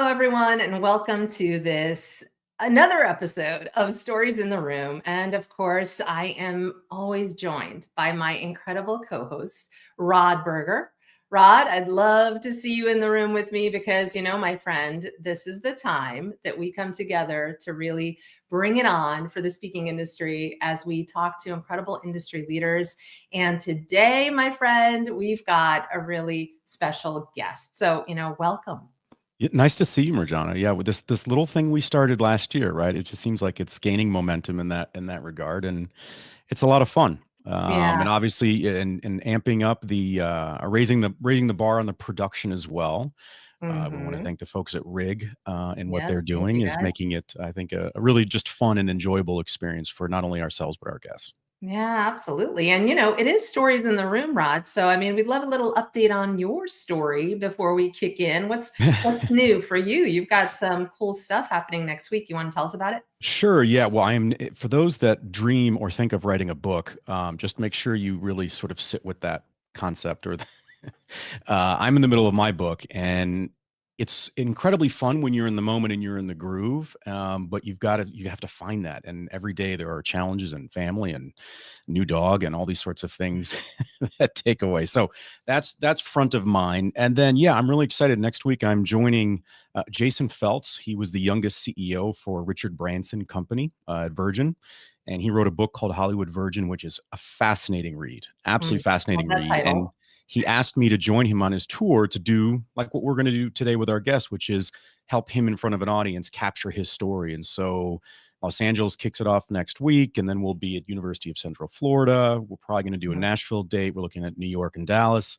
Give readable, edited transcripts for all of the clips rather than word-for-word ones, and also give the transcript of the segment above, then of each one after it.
Hello, everyone, and welcome to this another episode of Stories in the Room. And of course, I am always joined by my incredible co-host, Rod Berger. Rod, I'd love to see you in the room with me because, my friend, this is the time that we come together to really bring it on for the speaking industry as we talk to incredible industry leaders. And today, my friend, we've got a really special guest. So, welcome. Yeah, nice to see you, Marjana. Yeah, with this little thing we started last year, right? It just seems like it's gaining momentum in that regard, and it's a lot of fun. Yeah. And obviously, and amping up the raising the bar on the production as well. We want to Mm-hmm. thank the folks at Rig and what they're Yes, thank doing you is guys. making it, I think, a really just fun and enjoyable experience for not only ourselves but our guests. Yeah, absolutely. And it is stories in the room, Rod. So we'd love a little update on your story before we kick in. What's new for you? You've got some cool stuff happening next week. You want to tell us about it? Sure. Yeah. Well, for those that dream or think of writing a book, just make sure you really sort of sit with that concept I'm in the middle of my book, and it's incredibly fun when you're in the moment and you're in the groove. But you have to find that. And every day there are challenges and family and new dog and all these sorts of things that take away. So that's front of mind. And then, yeah, I'm really excited. Next week, I'm joining Jason Feltz. He was the youngest CEO for Richard Branson Company at Virgin. And he wrote a book called Hollywood Virgin, which is a fascinating read, absolutely Love fascinating that read. And title. he asked me to join him on his tour to do like what we're going to do today with our guest, which is help him in front of an audience capture his story. And so Los Angeles kicks it off next week, and then we'll be at University of Central Florida. We're probably going to do a Mhm. Nashville date. We're looking at New York and Dallas.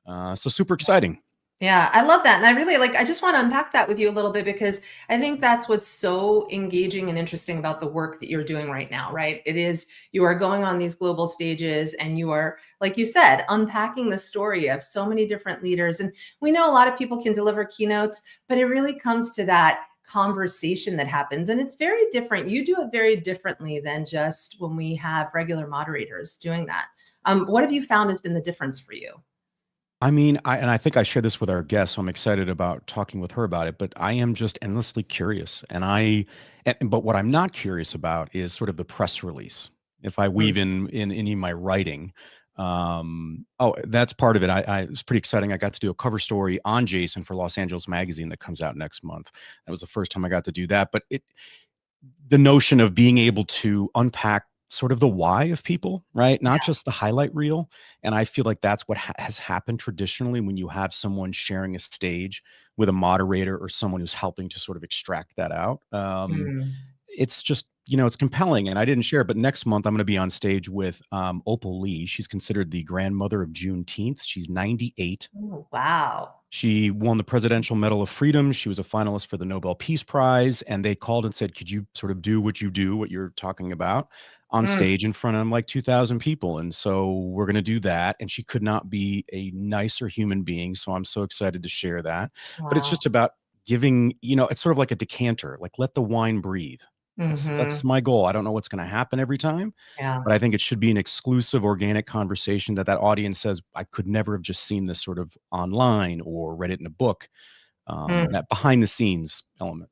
So super exciting. Yeah, I love that. And I just want to unpack that with you a little bit because I think that's what's so engaging and interesting about the work that you're doing right now, right? It is you are going on these global stages and you are, like you said, unpacking the story of so many different leaders. And we know a lot of people can deliver keynotes, but it really comes to that conversation that happens. And it's very different. You do it very differently than just when we have regular moderators doing that. What have you found has been the difference for you? I mean, I think I share this with our guest, so I'm excited about talking with her about it. But I am just endlessly curious, but what I'm not curious about is sort of the press release. If I weave in any of my writing, that's part of it. It was pretty exciting. I got to do a cover story on Jason for Los Angeles Magazine that comes out next month. That was the first time I got to do that. But the notion of being able to unpack sort of the why of people, right? Not just the highlight reel. And I feel like that's what has happened traditionally when you have someone sharing a stage with a moderator or someone who's helping to sort of extract that out. Mm. It's just, it's compelling. And I didn't share, but next month I'm going to be on stage with Opal Lee. She's considered the grandmother of Juneteenth. She's 98. Oh, wow. She won the Presidential Medal of Freedom. She was a finalist for the Nobel Peace Prize. And they called and said, could you sort of do what you're talking about on Mm, stage in front of like 2,000 people? And so we're going to do that. And she could not be a nicer human being. So I'm so excited to share that. But it's wow. just about giving, it's sort of like a decanter, like let the wine breathe. That's Mhm. my goal. I don't know what's going to happen every time, Yeah. but I think it should be an exclusive organic conversation that audience says, I could never have just seen this sort of online or read it in a book. Mm. That behind the scenes element.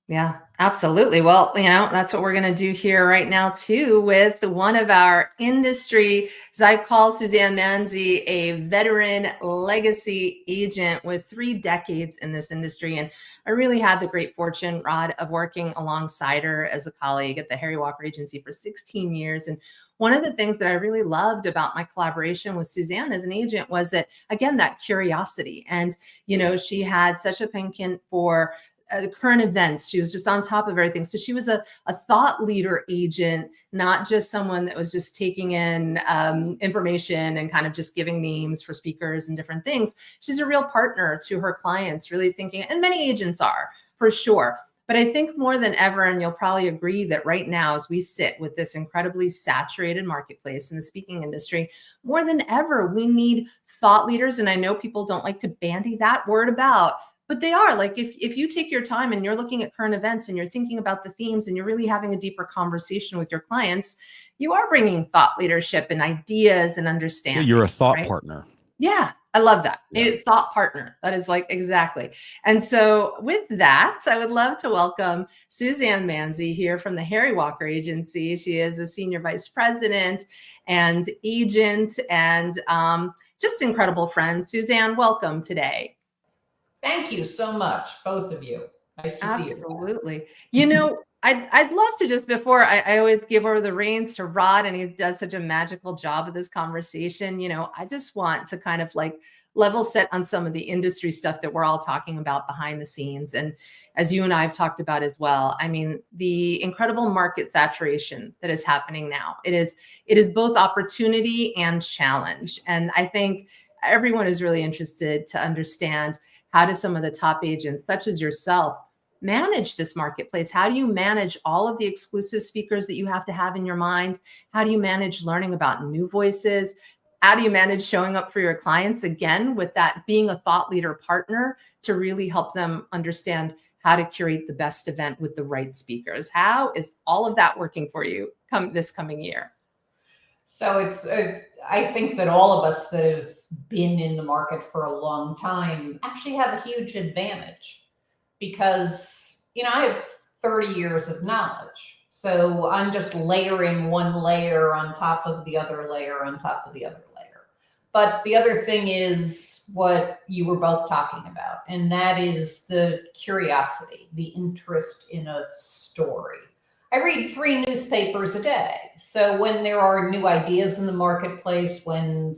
Yeah, absolutely. Well, that's what we're going to do here right now, too, with one of our industry, as I call Suzanne Manzi, a veteran legacy agent with 3 decades in this industry. And I really had the great fortune, Rod, of working alongside her as a colleague at the Harry Walker Agency for 16 years. And one of the things that I really loved about my collaboration with Suzanne as an agent was that, again, that curiosity. And, she had such a penchant for current events. She was just on top of everything. So she was a thought leader agent, not just someone that was just taking in information and kind of just giving names for speakers and different things. She's a real partner to her clients, really thinking, and many agents are for sure. But I think more than ever, and you'll probably agree that right now, as we sit with this incredibly saturated marketplace in the speaking industry, more than ever, we need thought leaders. And I know people don't like to bandy that word about, but they are. Like, if you take your time and you're looking at current events and you're thinking about the themes and you're really having a deeper conversation with your clients, you are bringing thought leadership and ideas and Yeah, you're a understanding, thought right? partner. Yeah, I love that. Yeah. Thought partner. That is like exactly. And so with that, I would love to welcome Suzanne Manzi here from the Harry Walker Agency. She is a senior vice president and agent and just incredible friend. Suzanne, welcome today. Thank you so much, both of you. Nice to see you. Absolutely. I'd love to just before I always give over the reins to Rod, and he does such a magical job of this conversation. I just want to kind of like level set on some of the industry stuff that we're all talking about behind the scenes. And as you and I have talked about as well, I mean, the incredible market saturation that is happening now. It is both opportunity and challenge. And I think everyone is really interested to understand how do some of the top agents, such as yourself, manage this marketplace? How do you manage all of the exclusive speakers that you have to have in your mind? How do you manage learning about new voices? How do you manage showing up for your clients again with that being a thought leader partner to really help them understand how to curate the best event with the right speakers? How is all of that working for you this coming year? So I think that all of us that have been in the market for a long time actually have a huge advantage because, I have 30 years of knowledge. So I'm just layering one layer on top of the other layer on top of the other layer. But the other thing is what you were both talking about, and that is the curiosity, the interest in a story. I read 3 newspapers a day. So when there are new ideas in the marketplace, when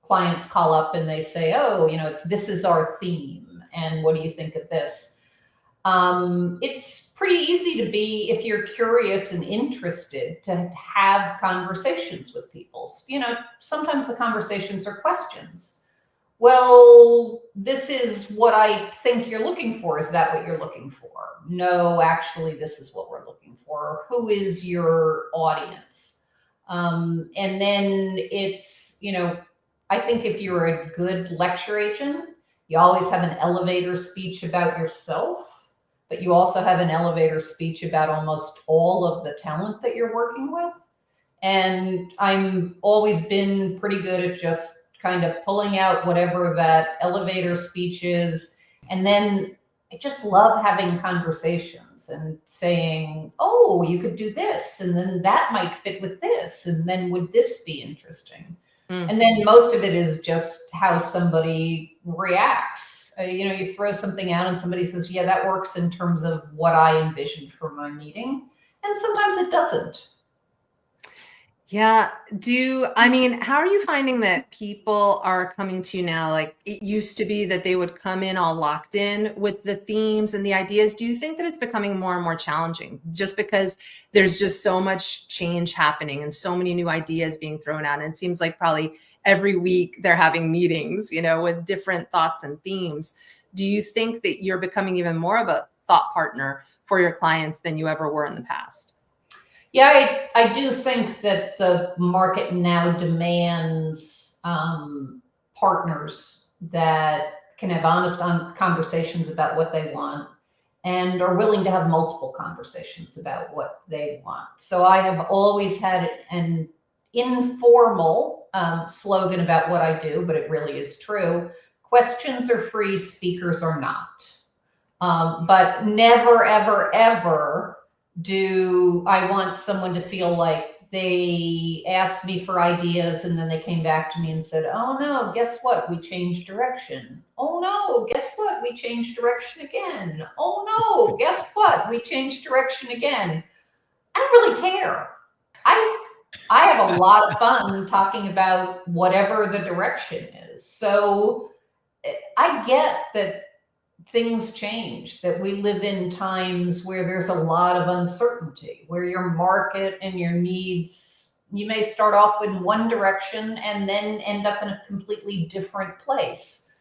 clients call up and they say, oh, this is our theme, and what do you think of this? It's pretty easy to be, if you're curious and interested, to have conversations with people. Sometimes the conversations are questions. Well, this is what I think you're looking for. Is that what you're looking for? No, actually, this is what we're looking for. Who is your audience? And then it's, I think if you're a good lecture agent, you always have an elevator speech about yourself, but you also have an elevator speech about almost all of the talent that you're working with. And I'm always been pretty good at just kind of pulling out whatever that elevator speech is. And then I just love having conversations and saying, oh, you could do this, and then that might fit with this, and then would this be interesting? And then most of it is just how somebody reacts. You throw something out and somebody says, yeah, that works in terms of what I envisioned for my meeting. And sometimes it doesn't. Yeah. How are you finding that people are coming to you now? Like it used to be that they would come in all locked in with the themes and the ideas. Do you think that it's becoming more and more challenging just because there's just so much change happening and so many new ideas being thrown out? And it seems like probably every week they're having meetings, with different thoughts and themes. Do you think that you're becoming even more of a thought partner for your clients than you ever were in the past? Yeah, I do think that the market now demands partners that can have honest conversations about what they want and are willing to have multiple conversations about what they want. So I have always had an informal slogan about what I do, but it really is true. Questions are free, speakers are not. But never, ever, ever do I want someone to feel like they asked me for ideas and then they came back to me and said, oh no, guess what? We changed direction. Oh no, guess what? We changed direction again. Oh no, guess what? We changed direction again. I don't really care. I have a lot of fun talking about whatever the direction is. So I get that things change, that we live in times where there's a lot of uncertainty, where your market and your needs, you may start off in one direction and then end up in a completely different place.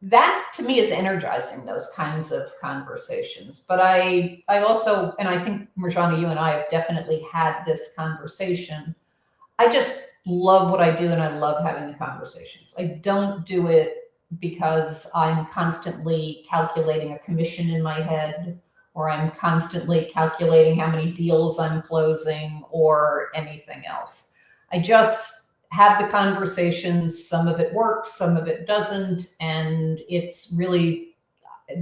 That to me is energizing, those kinds of conversations. But I also, and I think Marjana, you and I have definitely had this conversation. I just love what I do and I love having the conversations. I don't do it because I'm constantly calculating a commission in my head, or I'm constantly calculating how many deals I'm closing or anything else. I just have the conversations. Some of it works, some of it doesn't. And it's really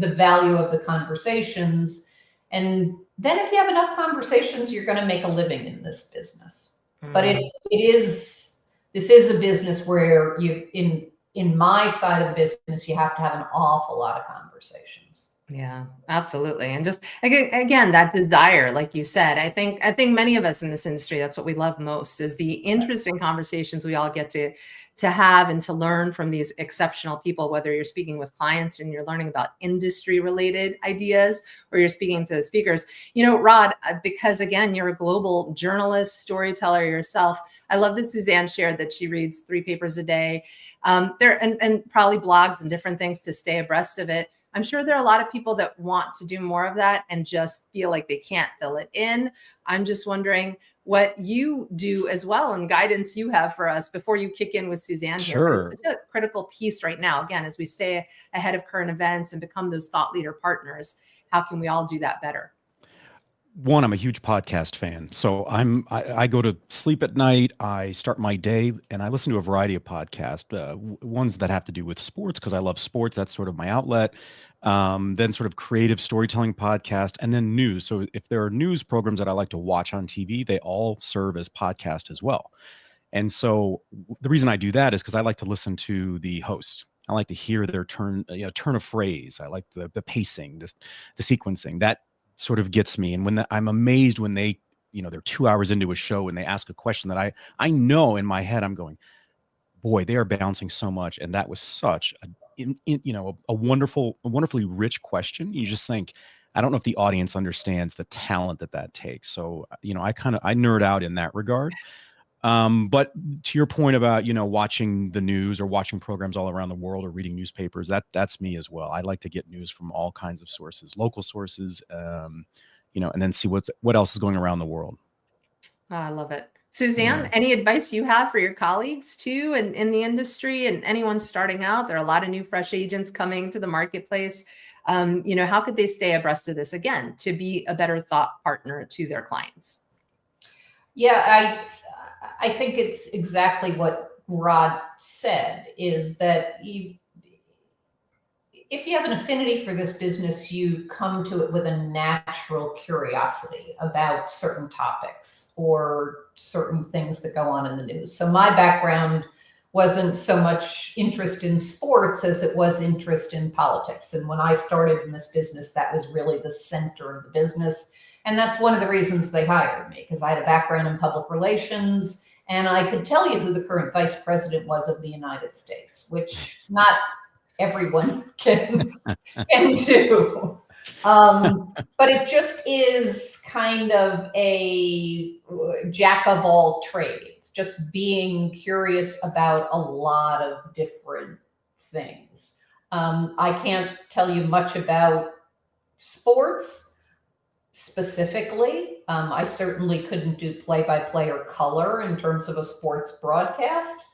the value of the conversations. And then if you have enough conversations, you're going to make a living in this business. But this is a business where in my side of the business, you have to have an awful lot of conversations. Yeah, absolutely. And just again, that desire, like you said, I think many of us in this industry, that's what we love most, is the interesting conversations we all get to have and to learn from these exceptional people, whether you're speaking with clients and you're learning about industry related ideas, or you're speaking to speakers. You know, Rod, because again, you're a global journalist, storyteller yourself. I love that Suzanne shared that she reads 3 papers a day, and probably blogs and different things to stay abreast of it. I'm sure there are a lot of people that want to do more of that and just feel like they can't fill it in. I'm just wondering what you do as well and guidance you have for us before you kick in with Suzanne here. Sure. It's such a critical piece right now, again, as we stay ahead of current events and become those thought leader partners. How can we all do that better? One, I'm a huge podcast fan. So I go to sleep at night, I start my day, and I listen to a variety of podcasts, ones that have to do with sports because I love sports. That's sort of my outlet. Then sort of creative storytelling podcast, and then news. So if there are news programs that I like to watch on TV, they all serve as podcast as well. And so the reason I do that is because I like to listen to the host. I like to hear their turn of phrase. I like the pacing, the sequencing. That sort of gets me. And I'm amazed when they're 2 hours into a show and they ask a question that I know in my head, I'm going, boy, they are bouncing so much. And that was such a wonderfully rich question. You just think, I don't know if the audience understands the talent that takes. So, I nerd out in that regard. But to your point about, watching the news or watching programs all around the world or reading newspapers, that's me as well. I like to get news from all kinds of sources, local sources, and then see what else is going around the world. Oh, I love it. Suzanne, any advice you have for your colleagues too, and in the industry and anyone starting out? There are a lot of new fresh agents coming to the marketplace. How could they stay abreast of this, again, to be a better thought partner to their clients? Yeah, I think it's exactly what Rod said, is that if you have an affinity for this business, you come to it with a natural curiosity about certain topics or certain things that go on in the news. So my background wasn't so much interest in sports as it was interest in politics. And when I started in this business, that was really the center of the business. And that's one of the reasons they hired me, because I had a background in public relations and I could tell you who the current vice president was of the United States, which not everyone can do. But it just is kind of a jack of all trades, just being curious about a lot of different things. I can't tell you much about sports specifically. I certainly couldn't do play-by-play or color in terms of a sports broadcast,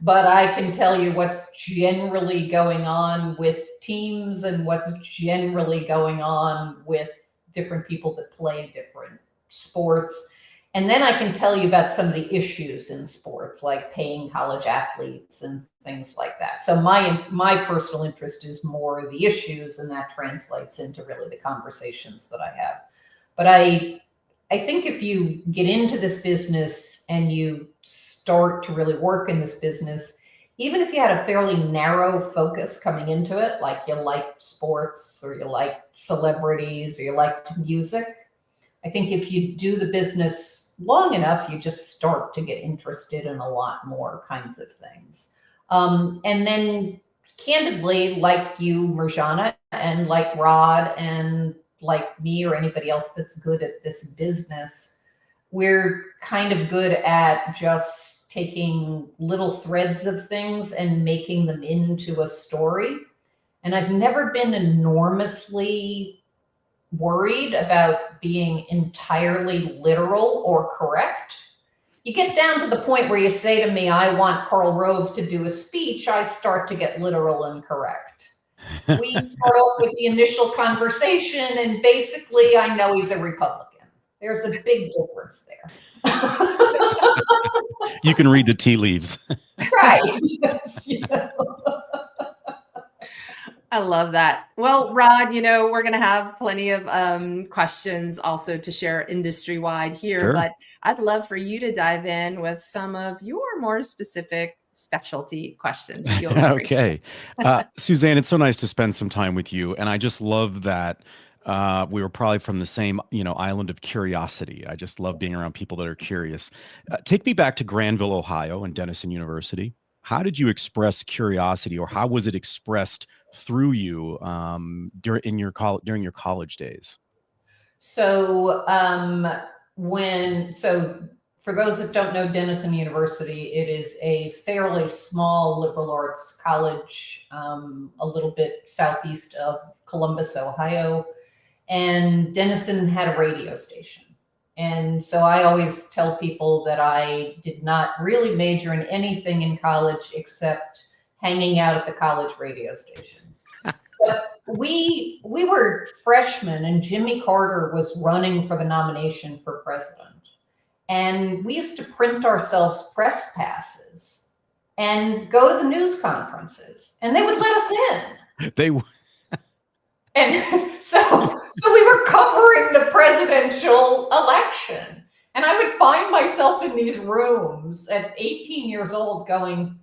but I can tell you what's generally going on with teams and what's generally going on with different people that play different sports. And then I can tell you about some of the issues in sports, like paying college athletes and things like that. So my personal interest is more the issues, and that translates into really the conversations that I have. But I think if you get into this business and you start to really work in this business, even if you had a fairly narrow focus coming into it, like you like sports or you like celebrities or you like music, I think if you do the business long enough, you just start to get interested in a lot more kinds of things. And then candidly, like you, Marjana, and like Rod, and like me or anybody else that's good at this business, we're kind of good at just taking little threads of things and making them into a story. And I've never been enormously worried about being entirely literal or correct. You get down to the point where you say to me, I want Karl Rove to do a speech, I start to get literal and correct. We start off with the initial conversation, and basically I know he's a Republican. There's a big difference there. You can read the tea leaves. Right. Yes, you know. I love that. Well, Rod, we're going to have plenty of questions also to share industry wide here, Sure. but I'd love for you to dive in with some of your more specific specialty questions that you always bring. Okay. Suzanne, it's so nice to spend some time with you. And I just love that we were probably from the same, island of curiosity. I just love being around people that are curious. Take me back to Granville, Ohio, and Denison University. How did you express curiosity, or how was it expressed through you during your college days? So for those that don't know Denison University, it is a fairly small liberal arts college, a little bit southeast of Columbus, Ohio. And Denison had a radio station. And so I always tell people that I did not really major in anything in college except hanging out at the college radio station. But we were freshmen, and Jimmy Carter was running for the nomination for president. And we used to print ourselves press passes and go to the news conferences, and they would let us in. They And so we were covering the presidential election. And I would find myself in these rooms at 18 years old going,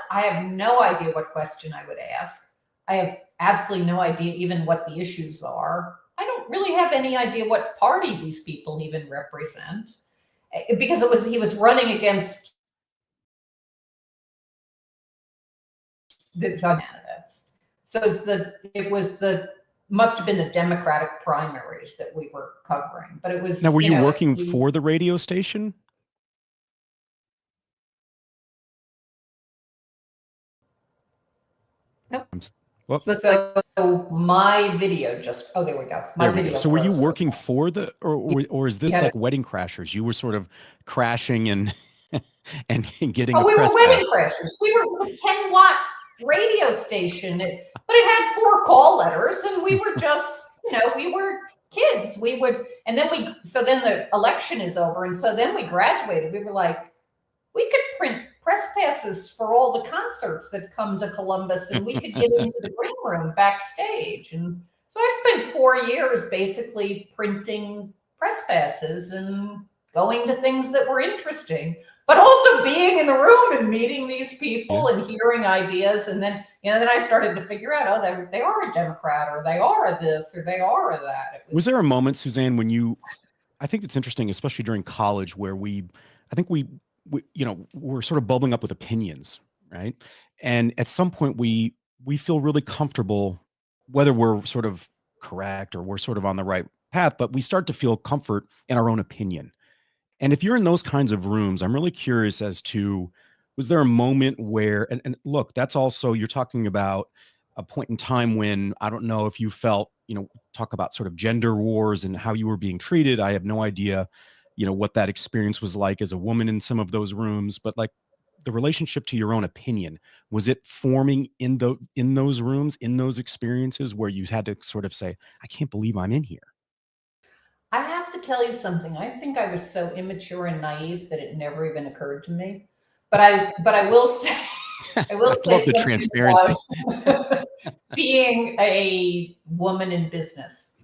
I have no idea what question I would ask. I have absolutely no idea even what the issues are. I don't really have any idea what party these people even represent, because he was running against the candidates. So must have been the Democratic primaries that we were covering, but it was. Now, were you working for the radio station? Nope. So my video there we go. My video. So were you working for or is this like Wedding Crashers? You were sort of crashing and getting a press pass. We were Wedding Crashers. We were a 10-watt radio station, but it had 4 call letters, and we were just, we were kids. Then the election is over, and so then we graduated. We were like, we could print press passes for all the concerts that come to Columbus, and we could get into the green room backstage. And so I spent 4 years basically printing press passes and going to things that were interesting, but also being in the room and meeting these people and hearing ideas. And then, then I started to figure out, they are a Democrat, or they are a this, or they are a that. Was there a moment, Suzanne, when I think it's interesting, especially during college, where we're sort of bubbling up with opinions, right? And at some point we feel really comfortable, whether we're sort of correct or we're sort of on the right path, but we start to feel comfort in our own opinion. And if you're in those kinds of rooms, I'm really curious as to, was there a moment where, and look, that's also, you're talking about a point in time when, I don't know if you felt, talk about sort of gender wars and how you were being treated. I have no idea, what that experience was like as a woman in some of those rooms, but like the relationship to your own opinion, was it forming in those rooms, in those experiences where you had to sort of say, I can't believe I'm in here? I have to tell you something. I think I was so immature and naive that it never even occurred to me. But I will say, I love the transparency. Being a woman in business,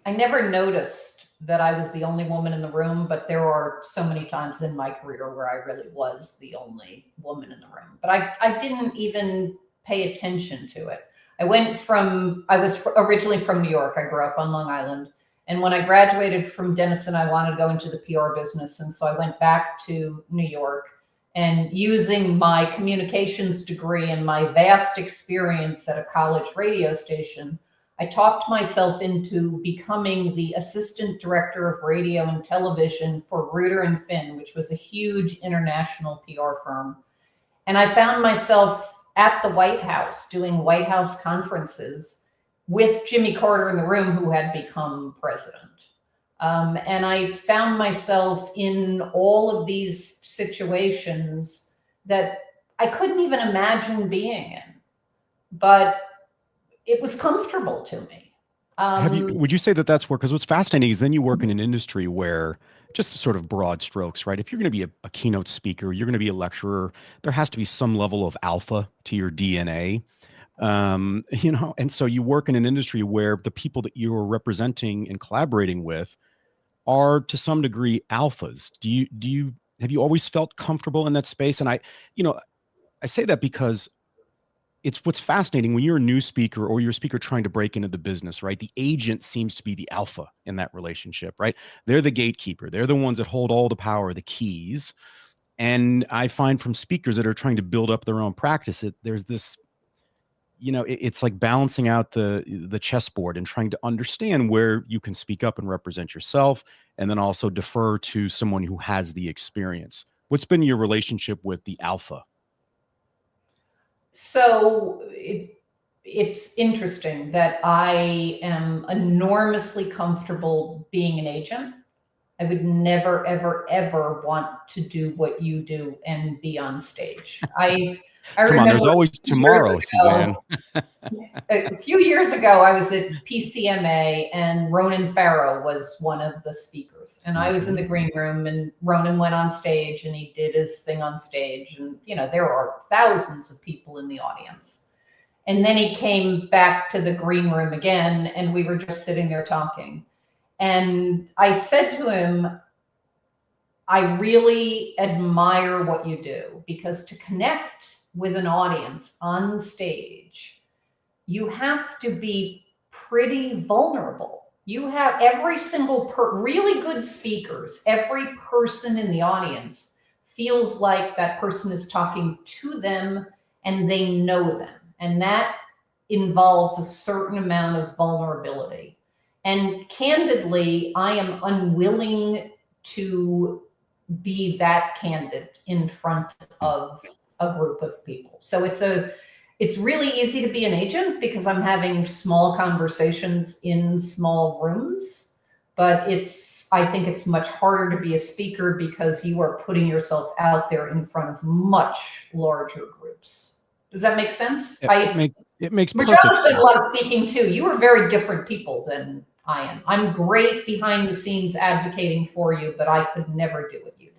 I never noticed that I was the only woman in the room, but there are so many times in my career where I really was the only woman in the room. But I didn't even pay attention to it. I was originally from New York. I grew up on Long Island. And when I graduated from Denison, I wanted to go into the PR business. And so I went back to New York, and using my communications degree and my vast experience at a college radio station, I talked myself into becoming the assistant director of radio and television for Reuter and Finn, which was a huge international PR firm. And I found myself at the White House doing White House conferences with Jimmy Carter in the room, who had become president. And I found myself in all of these situations that I couldn't even imagine being in, but it was comfortable to me. Would you say that that's where, because what's fascinating is then you work in an industry where, just sort of broad strokes, right? If you're going to be a keynote speaker, you're going to be a lecturer, there has to be some level of alpha to your DNA. And so you work in an industry where the people that you're representing and collaborating with are to some degree alphas. Have you always felt comfortable in that space? And I say that because it's what's fascinating when you're a new speaker or you're a speaker trying to break into the business, right? The agent seems to be the alpha in that relationship, right? They're the gatekeeper. They're the ones that hold all the power, the keys. And I find from speakers that are trying to build up their own practice, there's this, it's like balancing out the chessboard and trying to understand where you can speak up and represent yourself, and then also defer to someone who has the experience. What's been your relationship with the alpha? So it's interesting that I am enormously comfortable being an agent. I would never, ever, ever want to do what you do and be on stage. I Come on, there's remember always tomorrow, Suzanne. a few years ago, I was at PCMA and Ronan Farrow was one of the speakers. And I was in the green room and Ronan went on stage and he did his thing on stage. And, there are thousands of people in the audience. And then he came back to the green room again and we were just sitting there talking. And I said to him, I really admire what you do, because to connect with an audience on stage, you have to be pretty vulnerable. You have every single really good speakers, every person in the audience feels like that person is talking to them and they know them. And that involves a certain amount of vulnerability. And candidly, I am unwilling to be that candid in front of a group of people. So it's really easy to be an agent because I'm having small conversations in small rooms, but I think it's much harder to be a speaker because you are putting yourself out there in front of much larger groups. Does that make sense? It makes perfect Margella's sense. done a lot of speaking too. You are very different people than I am. I'm great behind the scenes advocating for you, but I could never do what you do.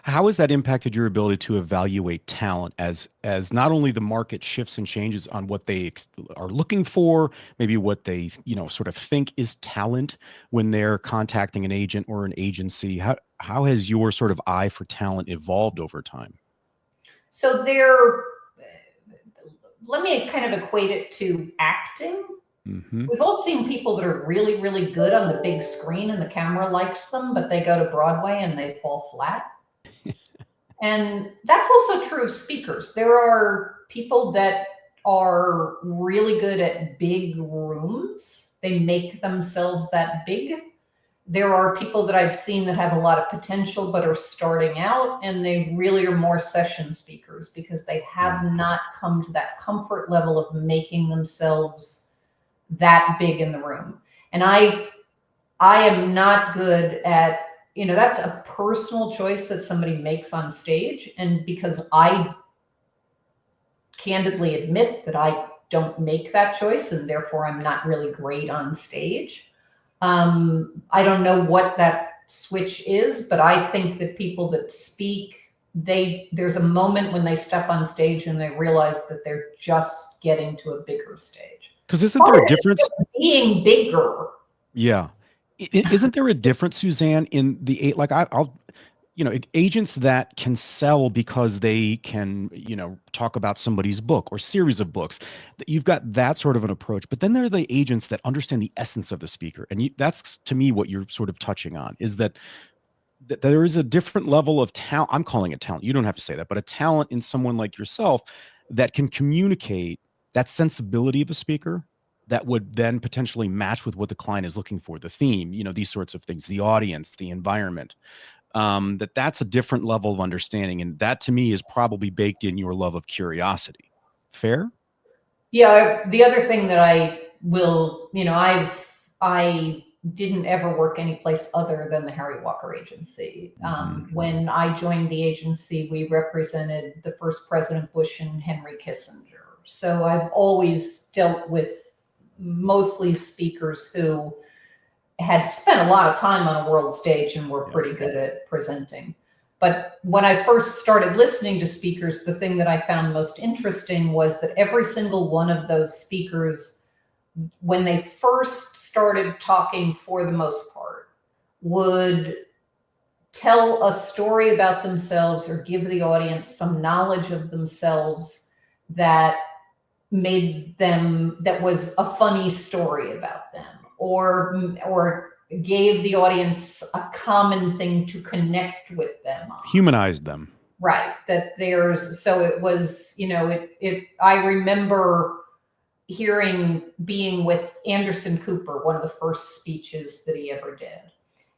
How has that impacted your ability to evaluate talent as not only the market shifts and changes on what they are looking for, maybe what they, sort of think is talent when they're contacting an agent or an agency? How has your sort of eye for talent evolved over time? So let me kind of equate it to acting. Mm-hmm. We've all seen people that are really, really good on the big screen and the camera likes them, but they go to Broadway and they fall flat. And that's also true of speakers. There are people that are really good at big rooms. They make themselves that big. There are people that I've seen that have a lot of potential but are starting out, and they really are more session speakers because they have not come to that comfort level of making themselves that big in the room. And I am not good at, that's a personal choice that somebody makes on stage. And because I candidly admit that I don't make that choice and therefore I'm not really great on stage. I don't know what that switch is, but I think that people that speak, there's a moment when they step on stage and they realize that they're just getting to a bigger stage. Because isn't there a difference? Being bigger. Yeah. Isn't there a difference, Suzanne, in the like I'll agents that can sell because they can, talk about somebody's book or series of books. You've got that sort of an approach, but then there are the agents that understand the essence of the speaker. And that's, to me, what you're sort of touching on is that there is a different level of talent. I'm calling it talent. You don't have to say that, but a talent in someone like yourself that can communicate that sensibility of a speaker that would then potentially match with what the client is looking for, the theme, these sorts of things, the audience, the environment. That's a different level of understanding. And that, to me, is probably baked in your love of curiosity. Fair? Yeah. The other thing that I will, I didn't ever work anyplace other than the Harry Walker Agency. When I joined the agency, we represented the first President Bush and Henry Kissinger. So I've always dealt with mostly speakers who had spent a lot of time on a world stage and were pretty good at presenting. But when I first started listening to speakers, the thing that I found most interesting was that every single one of those speakers, when they first started talking, for the most part, would tell a story about themselves or give the audience some knowledge of themselves that was a funny story about them, or gave the audience a common thing to connect with them on. Humanized them. Right. So it was, I remember being with Anderson Cooper, one of the first speeches that he ever did.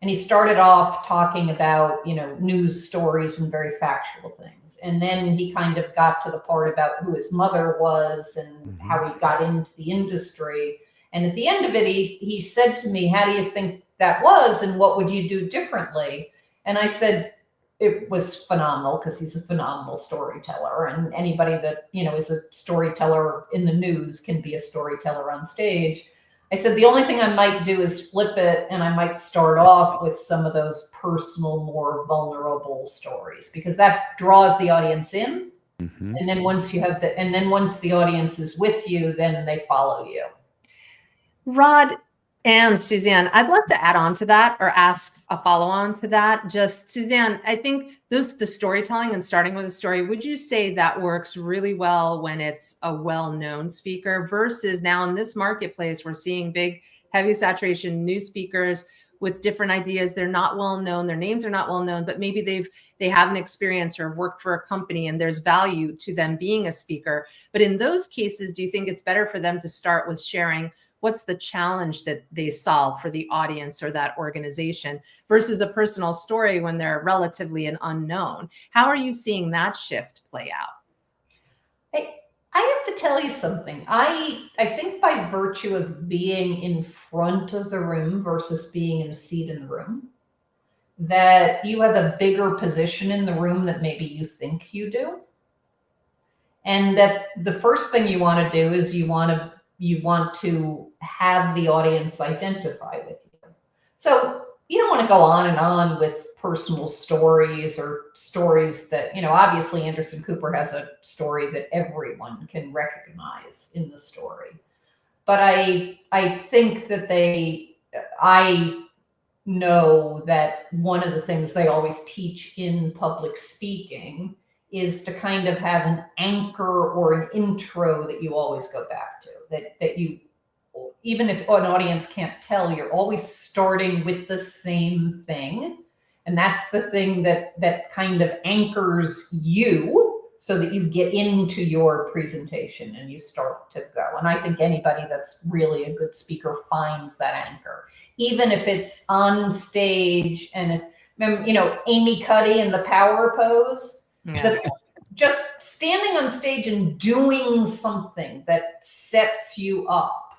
And he started off talking about, news stories and very factual things. And then he kind of got to the part about who his mother was and how he got into the industry. And at the end of it, he said to me, "How do you think that was? And what would you do differently?" And I said, it was phenomenal, because he's a phenomenal storyteller. And anybody that, is a storyteller in the news can be a storyteller on stage. I said, the only thing I might do is flip it, and I might start off with some of those personal, more vulnerable stories, because that draws the audience in. And then once the audience is with you, then they follow you. Rod and Suzanne, I'd love to add on to that, or ask a follow-on to that. Just, Suzanne, I think the storytelling and starting with a story, would you say that works really well when it's a well-known speaker, versus now in this marketplace, we're seeing big, heavy saturation new speakers with different ideas. They're not well known, their names are not well known, but maybe they have an experience or have worked for a company and there's value to them being a speaker. But in those cases, do you think it's better for them to start with sharing what's the challenge that they solve for the audience or that organization, versus a personal story when they're relatively an unknown? How are you seeing that shift play out? I have to tell you something. I think by virtue of being in front of the room versus being in a seat in the room, that you have a bigger position in the room than maybe you think you do. And that the first thing you want to do is you want to have the audience identify with you. So you don't want to go on and on with personal stories, or stories that, obviously Anderson Cooper has a story that everyone can recognize in the story. But I think that I know that one of the things they always teach in public speaking is to kind of have an anchor or an intro that you always go back to, that you, even if an audience can't tell, you're always starting with the same thing. And that's the thing that kind of anchors you, so that you get into your presentation and you start to go. And I think anybody that's really a good speaker finds that anchor, even if it's on stage. And Amy Cuddy in the power pose. Yeah. Just standing on stage and doing something that sets you up.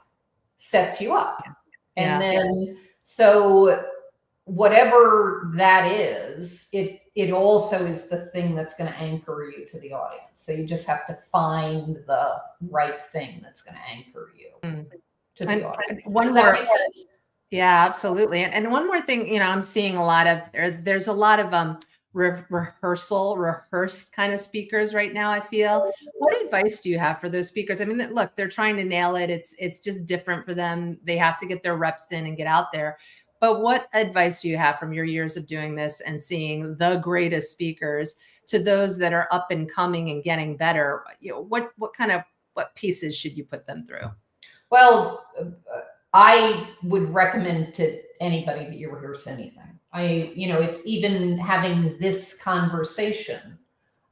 And then, so whatever that is, it also is the thing that's going to anchor you to the audience. So you just have to find the right thing that's going to anchor you to the audience. One more. Yeah, absolutely. And one more thing, I'm seeing a lot of, there's a lot of rehearsed kind of speakers right now, I feel. What advice do you have for those speakers? I mean, look, they're trying to nail it. It's just different for them. They have to get their reps in and get out there. But what advice do you have from your years of doing this and seeing the greatest speakers to those that are up and coming and getting better? What pieces should you put them through? Well, I would recommend to anybody that you rehearse anything. It's even having this conversation.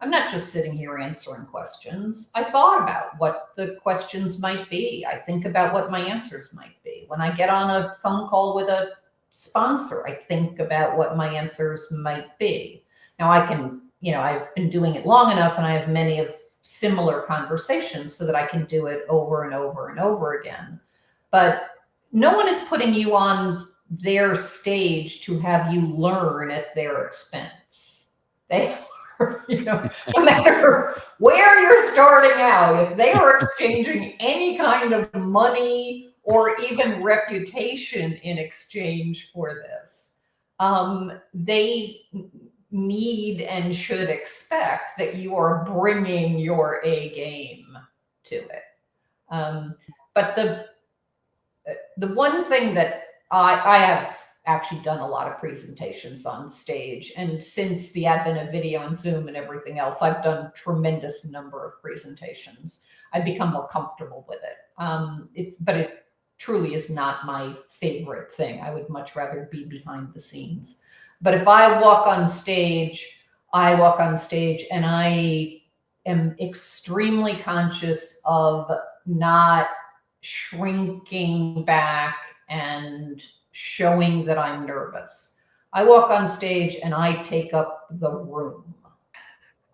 I'm not just sitting here answering questions. I thought about what the questions might be. I think about what my answers might be. When I get on a phone call with a sponsor, I think about what my answers might be. Now I've been doing it long enough, and I have many of similar conversations so that I can do it over and over and over again. But no one is putting you on their stage to have you learn at their expense. They are, no matter where you're starting out, if they are exchanging any kind of money or even reputation in exchange for this. They need and should expect that you are bringing your A game to it. But the one thing that I have actually done a lot of presentations on stage, and since the advent of video and Zoom and everything else, I've done tremendous number of presentations. I've become more comfortable with it. But it truly is not my favorite thing. I would much rather be behind the scenes. But if I walk on stage, and I am extremely conscious of not shrinking back and showing that I'm nervous. I walk on stage and I take up the room.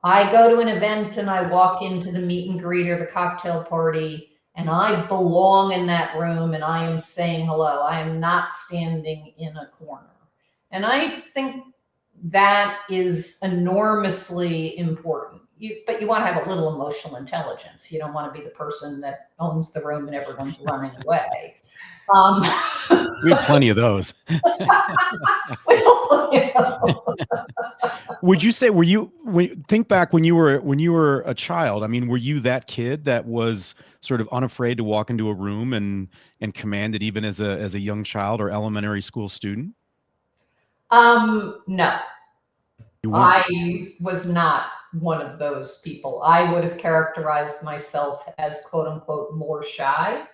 I go to an event and I walk into the meet and greet or the cocktail party, and I belong in that room and I am saying hello. I am not standing in a corner. And I think that is enormously important. But you want to have a little emotional intelligence. You don't want to be the person that owns the room and everyone's running away. We have plenty of those. Would you say, think back when you were a child, I mean, were you that kid that was sort of unafraid to walk into a room and command it, even as a young child or elementary school student? No, You weren't. I was not one of those people. I would have characterized myself as quote unquote more shy.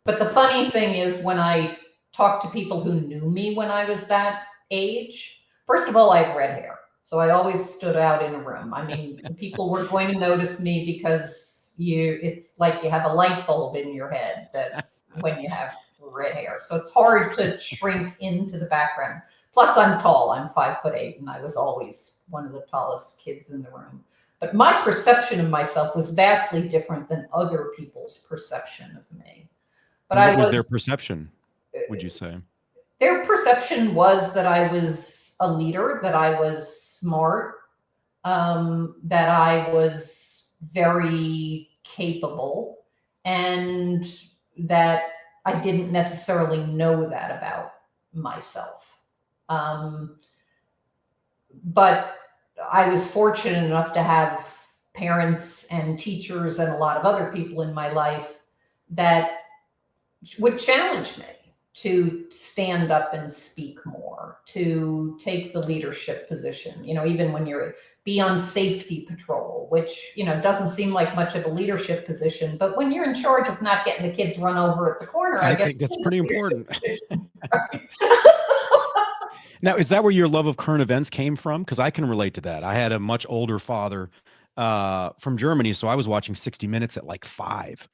But the funny thing is, when I talk to people who knew me when I was that age, first of all, I have red hair. So I always stood out in a room. I mean, people were going to notice me because it's like you have a light bulb in your head that when you have red hair. So it's hard to shrink into the background. Plus, I'm tall. I'm 5'8", and I was always one of the tallest kids in the room. But my perception of myself was vastly different than other people's perception of me. But what was their perception, would you say? Their perception was that I was a leader, that I was smart, that I was very capable, and that I didn't necessarily know that about myself. But I was fortunate enough to have parents and teachers and a lot of other people in my life that would challenge me to stand up and speak more, to take the leadership position. You know, even when be on safety patrol, which, doesn't seem like much of a leadership position, but when you're in charge of not getting the kids run over at the corner, I guess think that's pretty important. Now, is that where your love of current events came from? Because I can relate to that. I had a much older father from Germany, so I was watching 60 Minutes at like 5.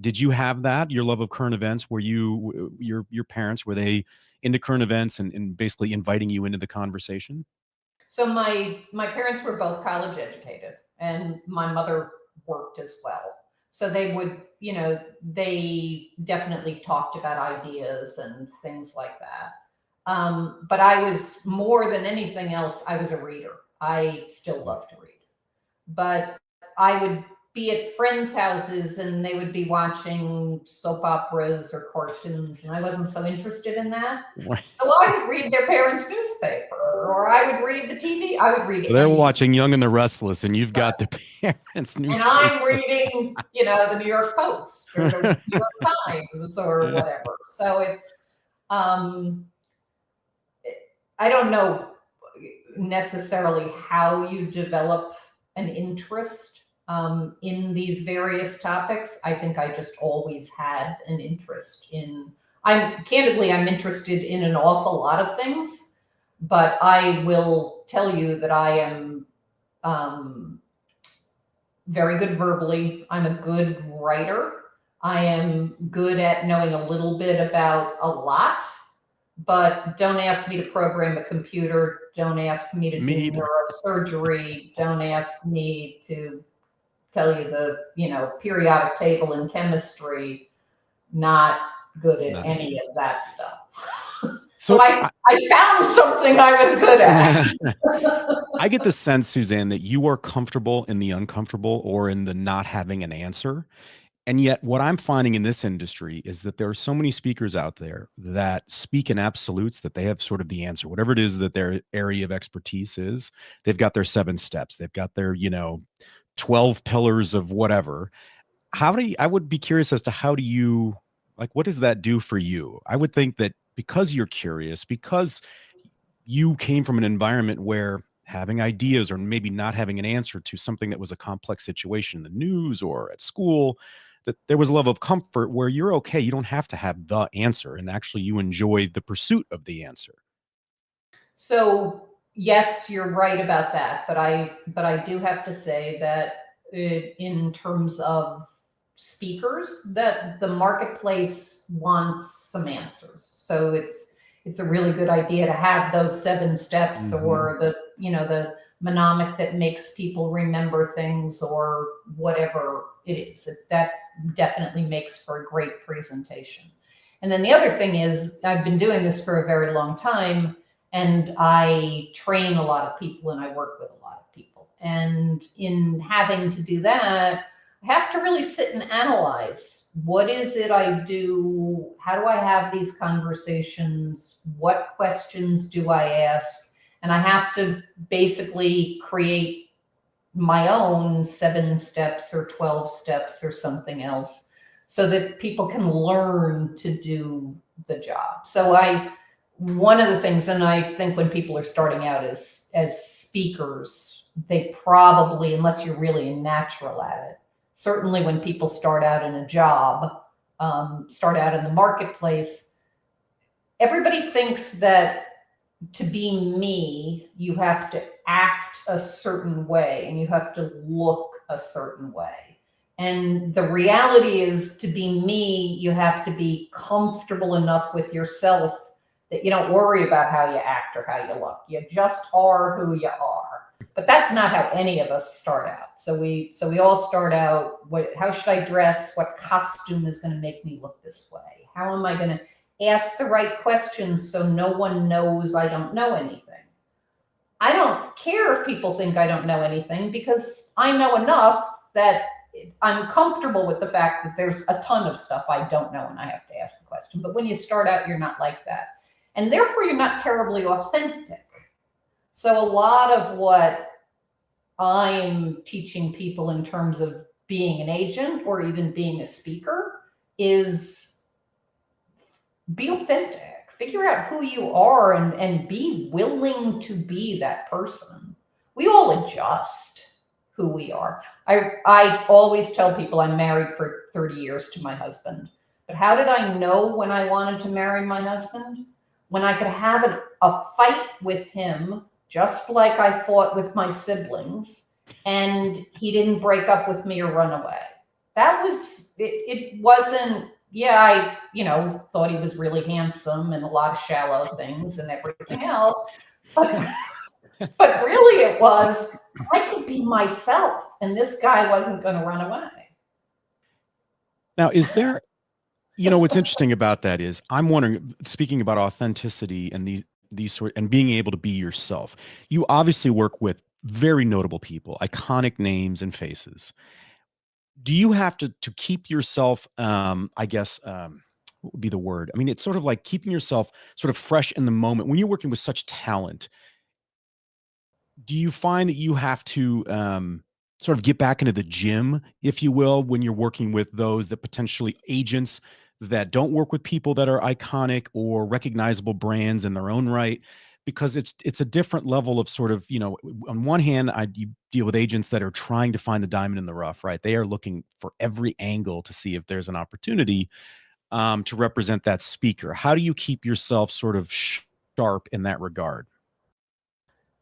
Did you have that, your love of current events? Were your parents, were they into current events and basically inviting you into the conversation? So my parents were both college educated, and my mother worked as well. So they would, they definitely talked about ideas and things like that. But I was, more than anything else, I was a reader. I still love to read. But I would be at friends' houses and they would be watching soap operas or cartoons, and I wasn't so interested in that. Right. So I would read their parents' newspaper, or I would read the TV. I would read. So they're watching Young and the Restless, and you've got the parents' newspaper. And I'm reading, the New York Post or the New York Times or whatever. So it's, I don't know necessarily how you develop an interest in these various topics. I think I just always had an interest in, I'm interested in an awful lot of things, but I will tell you that I am very good verbally. I'm a good writer. I am good at knowing a little bit about a lot, but don't ask me to program a computer. Don't ask me to do neurosurgery. Don't ask me to tell you the, periodic table in chemistry. Not good at any of that stuff. So I found something I was good at. I get the sense, Suzanne, that you are comfortable in the uncomfortable or in the not having an answer. And yet, what I'm finding in this industry is that there are so many speakers out there that speak in absolutes, that they have sort of the answer, whatever it is that their area of expertise is. They've got their 7 steps, they've got their, 12 pillars of whatever. I would be curious as to how do you, like, what does that do for you? I would think that because you're curious, because you came from an environment where having ideas or maybe not having an answer to something that was a complex situation in the news or at school, that there was a level of comfort where you're okay. You don't have to have the answer, and actually you enjoy the pursuit of the answer. So yes, you're right about that, but I do have to say that in terms of speakers, that the marketplace wants some answers. So it's a really good idea to have those 7 steps, or the mnemonic that makes people remember things, or whatever it is. That definitely makes for a great presentation. And then the other thing is, I've been doing this for a very long time, and I train a lot of people and I work with a lot of people. And in having to do that, I have to really sit and analyze, what is it I do? How do I have these conversations? What questions do I ask? And I have to basically create my own 7 steps or 12 steps or something else, so that people can learn to do the job. So one of the things, and I think when people are starting out as speakers, they probably, unless you're really a natural at it, certainly when people start out in a job, start out in the marketplace, everybody thinks that to be me, you have to act a certain way and you have to look a certain way. And the reality is, to be me, you have to be comfortable enough with yourself that you don't worry about how you act or how you look. You just are who you are. But that's not how any of us start out. So we all start out, how should I dress? What costume is going to make me look this way? How am I going to ask the right questions so no one knows I don't know anything? I don't care if people think I don't know anything, because I know enough that I'm comfortable with the fact that there's a ton of stuff I don't know and I have to ask the question. But when you start out, you're not like that. And therefore, you're not terribly authentic. So a lot of what I'm teaching people in terms of being an agent or even being a speaker is, be authentic. Figure out who you are and be willing to be that person. We all adjust who we are. I always tell people I'm married for 30 years to my husband. But how did I know when I wanted to marry my husband? When I could have a fight with him, just like I fought with my siblings, and he didn't break up with me or run away. That was, it wasn't, yeah, I, thought he was really handsome and a lot of shallow things and everything else. But really it was, I could be myself and this guy wasn't going to run away. Now, is there, what's interesting about that is, I'm wondering, speaking about authenticity and these sort, and being able to be yourself, you obviously work with very notable people, iconic names and faces. Do you have to keep yourself, I guess, what would be the word? I mean, it's sort of like keeping yourself sort of fresh in the moment when you're working with such talent. Do you find that you have to sort of get back into the gym, if you will, when you're working with those that potentially agents that don't work with people that are iconic or recognizable brands in their own right? Because it's a different level of sort of, on one hand, you deal with agents that are trying to find the diamond in the rough, right? They are looking for every angle to see if there's an opportunity to represent that speaker. How do you keep yourself sort of sharp in that regard?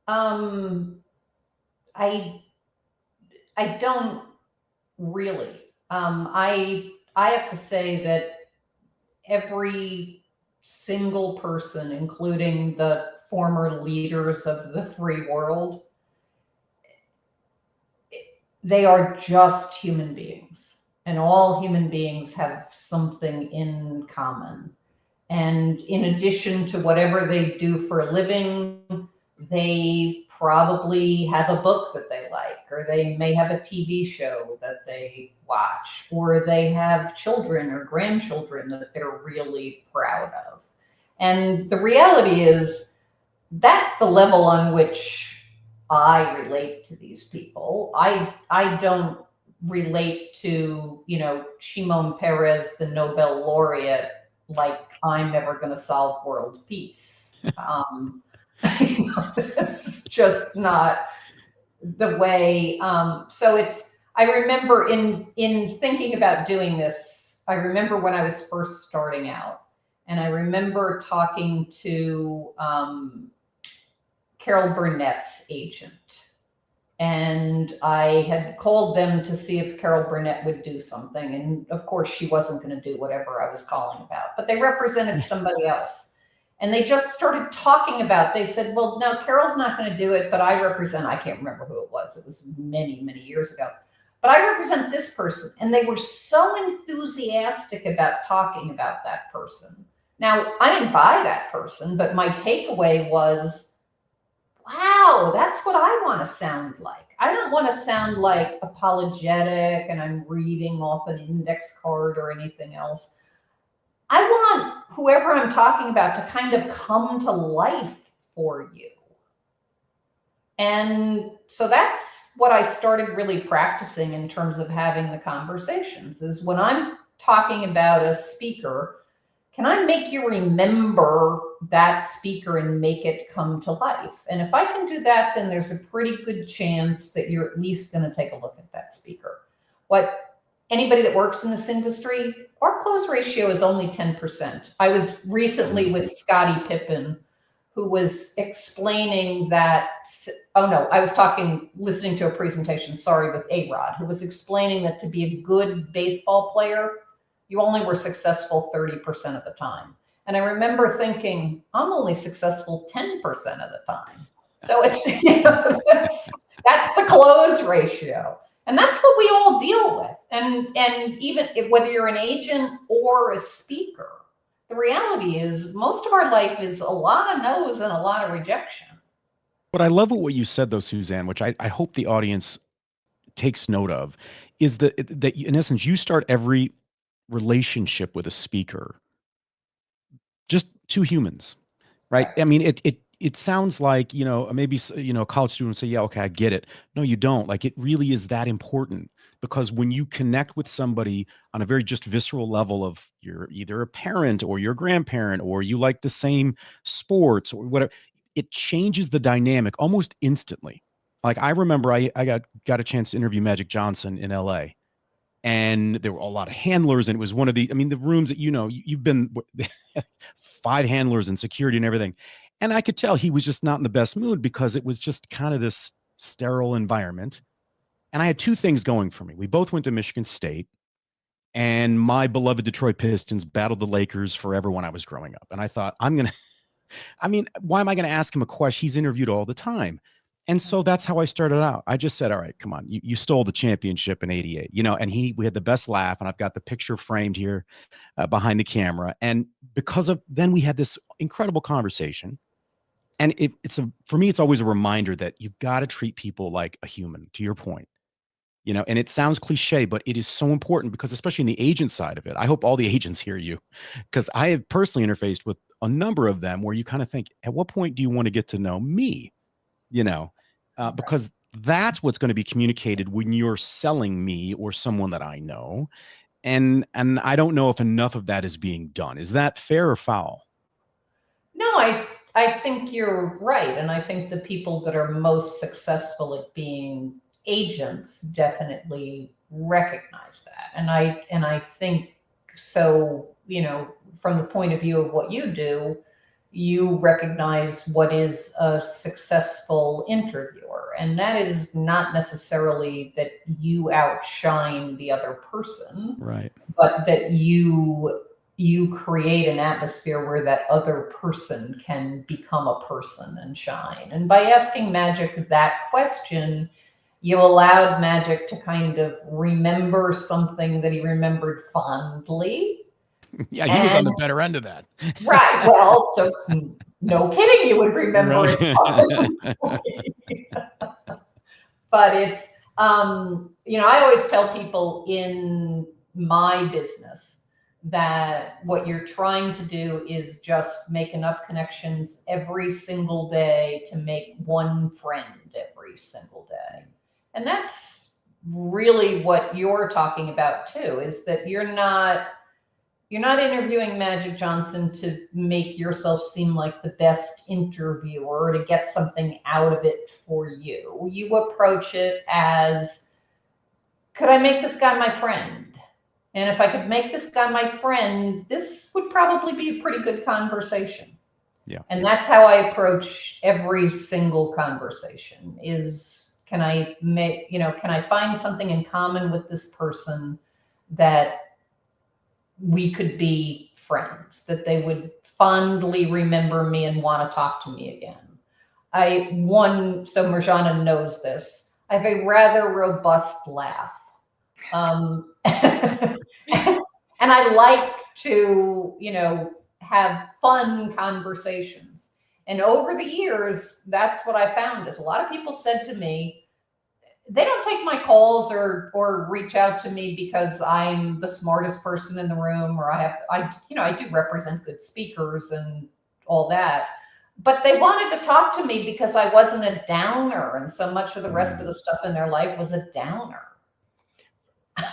I don't really. I have to say that every single person, including the former leaders of the free world, they are just human beings, and all human beings have something in common. And in addition to whatever they do for a living, They probably have a book that they like, or they may have a TV show that they watch, or they have children or grandchildren that they're really proud of. And the reality is, that's the level on which I relate to these people. I don't relate to, Shimon Peres, the Nobel laureate, like I'm never going to solve world peace. It's just not the way. I remember in thinking about doing this, I remember when I was first starting out, and I remember talking to Carol Burnett's agent. And I had called them to see if Carol Burnett would do something. And of course, she wasn't going to do whatever I was calling about, but they represented somebody else. And they just started talking about, they said, well, no, Carol's not going to do it, but I can't remember who it was. It was many, many years ago. But I represent this person. And they were so enthusiastic about talking about that person. Now, I didn't buy that person, but my takeaway was, wow, that's what I want to sound like. I don't want to sound like apologetic and I'm reading off an index card or anything else. I want whoever I'm talking about to kind of come to life for you. And so that's what I started really practicing in terms of having the conversations, is when I'm talking about a speaker, can I make you remember that speaker and make it come to life? And if I can do that, then there's a pretty good chance that you're at least going to take a look at that speaker. Anybody that works in this industry, our close ratio is only 10%. I was recently with Scottie Pippen, who was explaining that, listening to a presentation, with A-Rod, who was explaining that to be a good baseball player, you only were successful 30% of the time. And I remember thinking, I'm only successful 10% of the time. So it's, that's the close ratio. And that's what we all deal with. And even whether you're an agent or a speaker, the reality is most of our life is a lot of no's and a lot of rejection. But I love what you said, though, Suzanne, which I hope the audience takes note of, is that in essence, you start every relationship with a speaker, just two humans, right? I mean, it sounds like, maybe, a college student would say, yeah, okay, I get it. No, you don't. Like, it really is that important, because when you connect with somebody on a very just visceral level of you're either a parent or your grandparent, or you like the same sports or whatever, it changes the dynamic almost instantly. Like, I remember I got a chance to interview Magic Johnson in LA, and there were a lot of handlers, and it was one of the rooms that, you've been 5 handlers and security and everything. And I could tell he was just not in the best mood, because it was just kind of this sterile environment. And I had 2 things going for me. We both went to Michigan State, and my beloved Detroit Pistons battled the Lakers forever when I was growing up. And I thought, why am I going to ask him a question? He's interviewed all the time. And so that's how I started out. I just said, all right, come on, you stole the championship in '88, and we had the best laugh, and I've got the picture framed here behind the camera. And then we had this incredible conversation. And for me, it's always a reminder that you've got to treat people like a human, to your point, and it sounds cliche, but it is so important, because especially in the agent side of it, I hope all the agents hear you, because I have personally interfaced with a number of them where you kind of think, at what point do you want to get to know me? Because that's what's going to be communicated when you're selling me or someone that I know. And I don't know if enough of that is being done. Is that fair or foul? No, I think you're right. And I think the people that are most successful at being agents definitely recognize that. And I think so, from the point of view of what you do, you recognize what is a successful interviewer. And that is not necessarily that you outshine the other person, right? But that you create an atmosphere where that other person can become a person and shine. And by asking Magic that question, you allowed Magic to kind of remember something that he remembered fondly. Yeah, he was on the better end of that. Right. Well, so No kidding, you would remember Right. it. But it's, I always tell people in my business that what you're trying to do is just make enough connections every single day to make one friend every single day. And that's really what you're talking about too, is that you're not interviewing Magic Johnson to make yourself seem like the best interviewer, to get something out of it for you. You approach it as, could I make this guy my friend? And if I could make this guy my friend, this would probably be a pretty good conversation. Yeah. And that's how I approach every single conversation is, can I find something in common with this person that we could be friends, that they would fondly remember me and want to talk to me again. So Marjana knows this, I have a rather robust laugh. And I like to, have fun conversations. And over the years, that's what I found is a lot of people said to me, they don't take my calls or reach out to me because I'm the smartest person in the room, or I do represent good speakers and all that. But they wanted to talk to me because I wasn't a downer, and so much of the rest of the stuff in their life was a downer.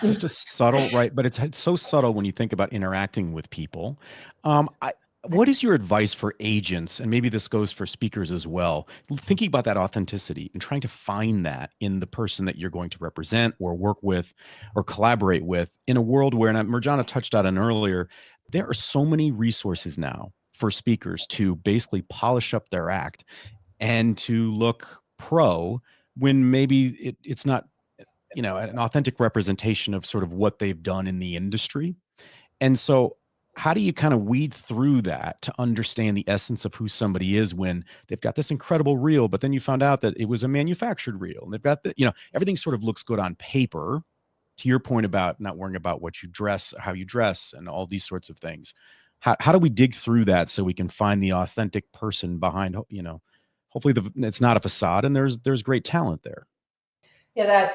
Just a subtle, right? But it's so subtle when you think about interacting with people. What is your advice for agents? And maybe this goes for speakers as well, thinking about that authenticity and trying to find that in the person that you're going to represent or work with or collaborate with in a world where, and Marjana touched on earlier, there are so many resources now for speakers to basically polish up their act and to look pro when maybe it's not, an authentic representation of sort of what they've done in the industry. And so how do you kind of weed through that to understand the essence of who somebody is when they've got this incredible reel, but then you found out that it was a manufactured reel, and they've got everything sort of looks good on paper, to your point about not worrying about what you dress, how you dress, and all these sorts of things. How do we dig through that so we can find the authentic person behind, hopefully it's not a facade and there's great talent there. Yeah,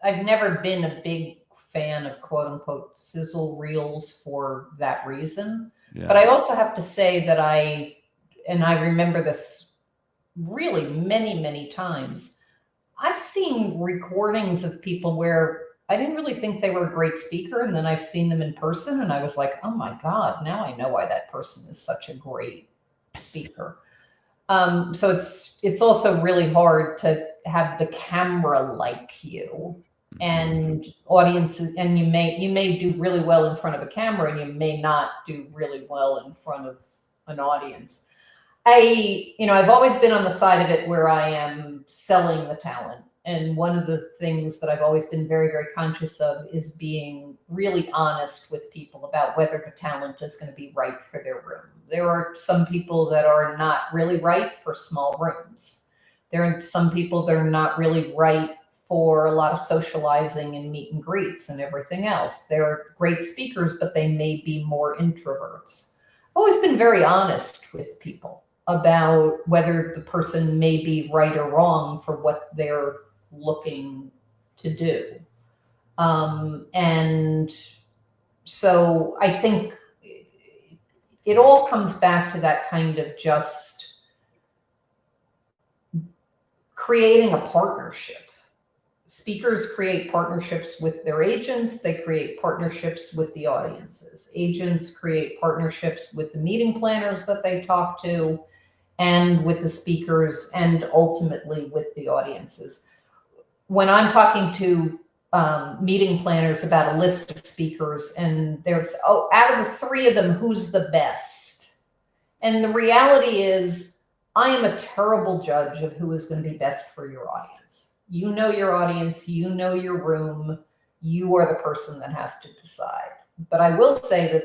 I've never been a big fan of quote unquote sizzle reels for that reason. Yeah. But I also have to say that I remember this really many, many times. I've seen recordings of people where I didn't really think they were a great speaker, and then I've seen them in person and I was like, oh my God, now I know why that person is such a great speaker. So it's also really hard to have the camera like you, and audiences, and you may do really well in front of a camera and you may not do really well in front of an audience. I've always been on the side of it where I am selling the talent. And one of the things that I've always been very, very conscious of is being really honest with people about whether the talent is going to be right for their room. There are some people that are not really right for small rooms. There are some people that are not really right for a lot of socializing and meet and greets and everything else. They're great speakers, but they may be more introverts. I've always been very honest with people about whether the person may be right or wrong for what they're looking to do. And so I think it all comes back to that kind of just creating a partnership. Speakers create partnerships with their agents. They create partnerships with the audiences. Agents create partnerships with the meeting planners that they talk to, and with the speakers, and ultimately with the audiences. When I'm talking to meeting planners about a list of speakers, and there's, out of the three of them, who's the best? And the reality is, I am a terrible judge of who is going to be best for your audience. You know your audience, you know your room, you are the person that has to decide. But I will say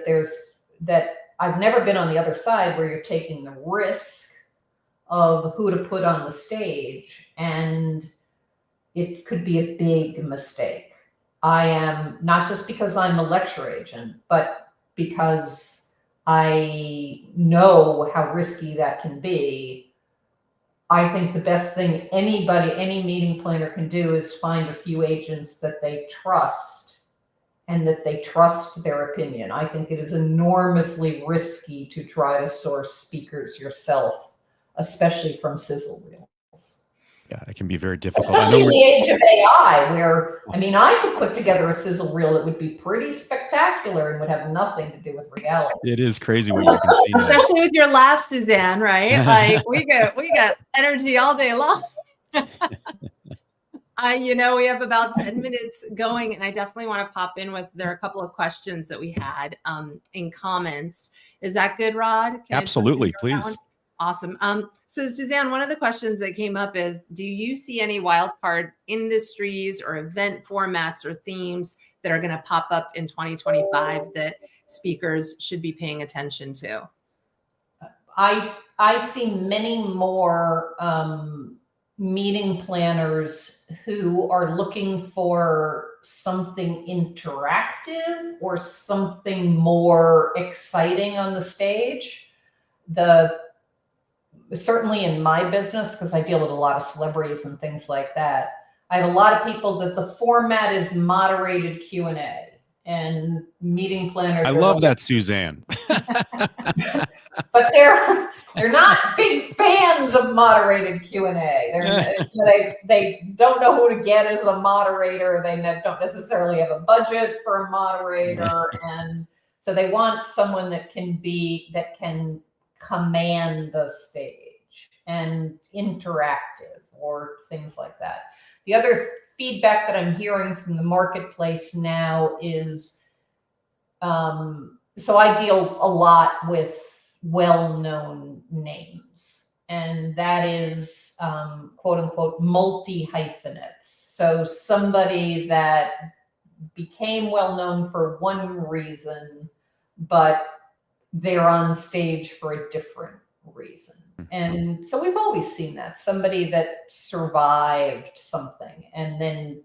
that I've never been on the other side where you're taking the risk of who to put on the stage, and it could be a big mistake. I am, not just because I'm a lecture agent, but because I know how risky that can be. I think the best thing any meeting planner can do is find a few agents that they trust and that they trust their opinion. I think it is enormously risky to try to source speakers yourself, especially from sizzle reels. Yeah, it can be very difficult. Especially in the age of AI, where, I mean, I could put together a sizzle reel that would be pretty spectacular and would have nothing to do with reality. It is crazy when you can see that. Especially with your laugh, Suzanne, right? Like we got energy all day long. We have about 10 minutes going, and I definitely want to pop in there are a couple of questions that we had in comments. Is that good, Rod? Absolutely, please. Awesome. So Suzanne, one of the questions that came up is, do you see any wildcard industries or event formats or themes that are going to pop up in 2025 that speakers should be paying attention to? I see many more meeting planners who are looking for something interactive or something more exciting on the stage. Certainly in my business, because I deal with a lot of celebrities and things like that, I have a lot of people that the format is moderated Q&A, and meeting planners. I love that, Suzanne. But they're not big fans of moderated Q&A. They don't know who to get as a moderator. They don't necessarily have a budget for a moderator, and so they want someone that can command the stage and interactive or things like that. The other feedback that I'm hearing from the marketplace now is, so I deal a lot with well-known names, and that is quote unquote multi-hyphenates. So somebody that became well-known for one reason, but they're on stage for a different reason. And so we've always seen that, somebody that survived something and then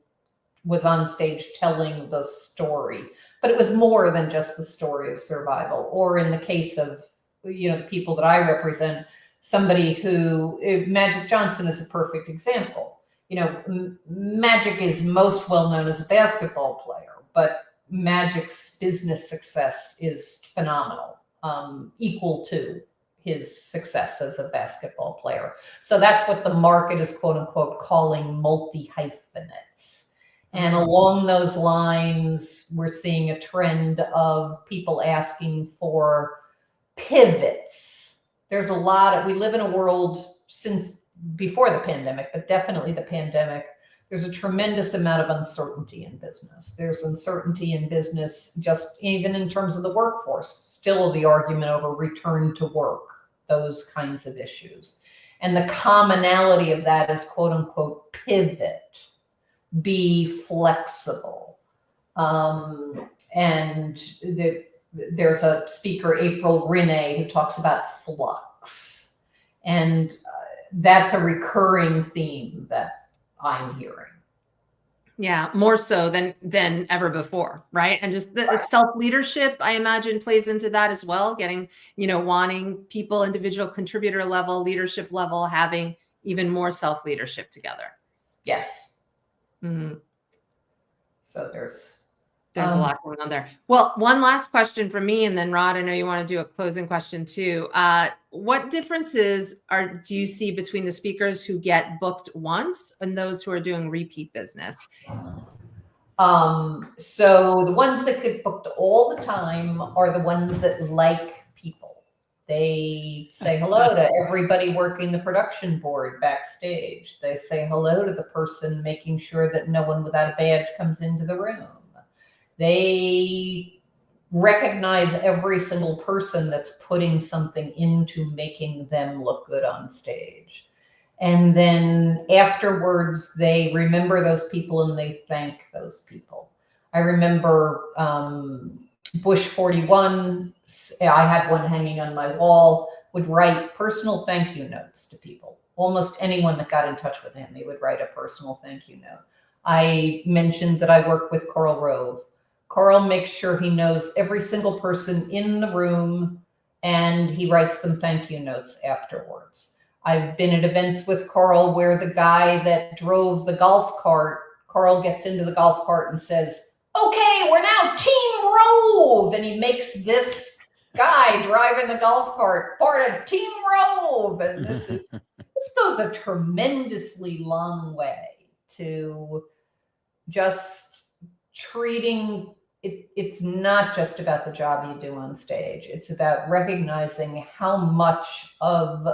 was on stage telling the story, but it was more than just the story of survival. Or in the case of, the people that I represent, somebody who, Magic Johnson is a perfect example. Magic is most well known as a basketball player, but Magic's business success is phenomenal, equal to his success as a basketball player. So that's what the market is quote unquote calling multi-hyphenates. And along those lines, we're seeing a trend of people asking for pivots. There's a lot we live in a world since before the pandemic, but definitely the pandemic. There's a tremendous amount of uncertainty in business. There's uncertainty in business, just even in terms of the workforce, still the argument over return to work, those kinds of issues. And the commonality of that is quote unquote pivot, be flexible. And there's a speaker, April Rinne, who talks about flux. And that's a recurring theme that I'm hearing. Yeah, more so than ever before, right? And just self-leadership, I imagine, plays into that as well. Getting, wanting people, individual contributor level, leadership level, having even more self-leadership together. Yes. Mm-hmm. So there's a lot going on there. Well, one last question from me, and then Rod, I know you want to do a closing question too. What differences do you see between the speakers who get booked once and those who are doing repeat business? So the ones that get booked all the time are the ones that like people. They say hello to everybody working the production board backstage. They say hello to the person making sure that no one without a badge comes into the room. They recognize every single person that's putting something into making them look good on stage. And then afterwards, they remember those people and they thank those people. I remember Bush 41, I have one hanging on my wall, would write personal thank you notes to people. Almost anyone that got in touch with him, he would write a personal thank you note. I mentioned that I work with Karl Rove. Karl makes sure he knows every single person in the room and he writes them thank you notes afterwards. I've been at events with Carl where the guy that drove the golf cart, Carl gets into the golf cart and says, okay, we're now Team Rove. And he makes this guy driving the golf cart part of Team Rove. And this goes a tremendously long way to just treating it. It's not just about the job you do on stage. It's about recognizing how much of